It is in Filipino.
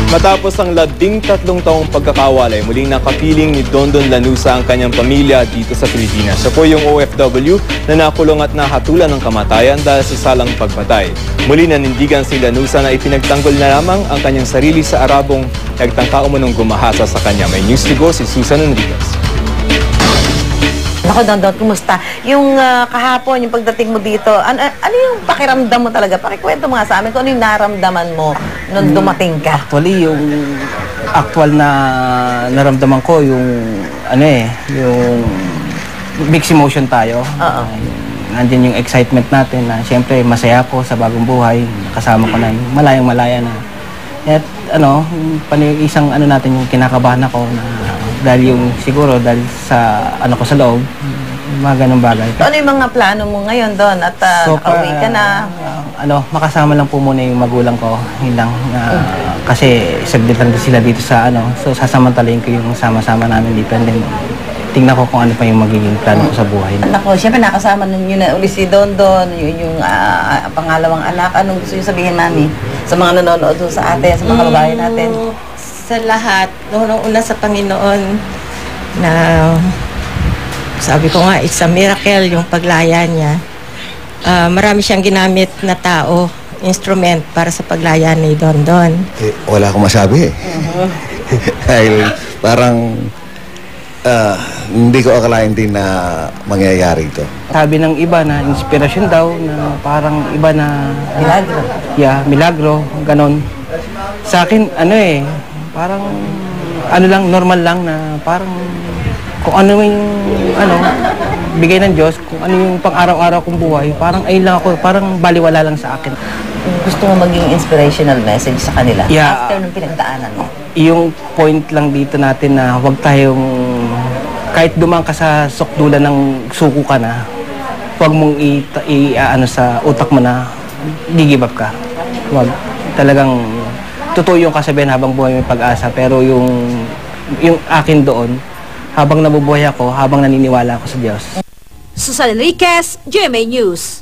Matapos ang 13 taong pagkakawalay, muling nakapiling ni Dondon Lanusa ang kanyang pamilya dito sa Pilipinas. Siya po yung OFW na nakulong at nahatulan ng kamatayan dahil sa salang pagpatay. Muli nanindigan si Lanusa na ipinagtanggol na lamang ang kanyang sarili sa Arabong nagtangka umunong gumahasa sa kanya. May news to go si Susan Enriquez. Ako, Dondon, kumusta? Yung kahapon, yung pagdating mo dito, ano yung pakiramdam mo talaga? Pakikwento mga sa amin kung ano yung naramdaman mo nung dumating ka. Actually, yung actual na naramdaman ko, yung yung mixed emotion tayo. Oo. Nandiyan yung excitement natin na siyempre masaya ako sa bagong buhay. Kasama ko na yung malayang-malaya na. At isang natin yung kinakabahan ako na dahil yung siguro dahil sa ko sa loob, mga ganung bagay. So, ano yung mga plano mo ngayon doon at nakauwi ka na? Makasama lang po muna yung magulang ko, hilang kasi saglit lang sila dito sa so sasamantalahin ko yung sama-sama namin dito and then tingnan ko kung ano pa yung magiging plano ko sa buhay. Nako, siyempre nakasama ninyo na uli si Dondon, yung pangalawang anak. Anong gusto niyo sabihin, Mami? Sa mga nanonood sa atin, sa mga kababayan natin? Sa lahat, noong una sa Panginoon na sabi ko nga, it's a miracle yung paglaya niya. Marami siyang ginamit na tao, instrument para sa paglaya ni Dondon. Wala akong masabi eh. Dahil parang hindi ko akalain din na mangyayari ito. Sabi ng iba na inspirasyon daw, na parang iba na Milagro. Yeah, milagro, ganon. Sa akin, parang lang, normal lang na parang kung ano yung bigay ng Diyos, kung ano yung pang-araw-araw kong buhay, parang ayun lang ako, parang baliwala lang sa akin. Gusto mo maging inspirational message sa kanila? Yeah. After nung pinagdaanan mo? Yung point lang dito natin na huwag tayong, kahit dumang ka sa sukdulan ng suko ka na, huwag mong sa utak mo na gigib up ka. Huwag. Talagang totoo yung kasabihan habang buhay may pag-asa, pero yung akin doon, habang nabubuhay ako, habang naniniwala ako sa Diyos. Susan Enriquez, GMA News.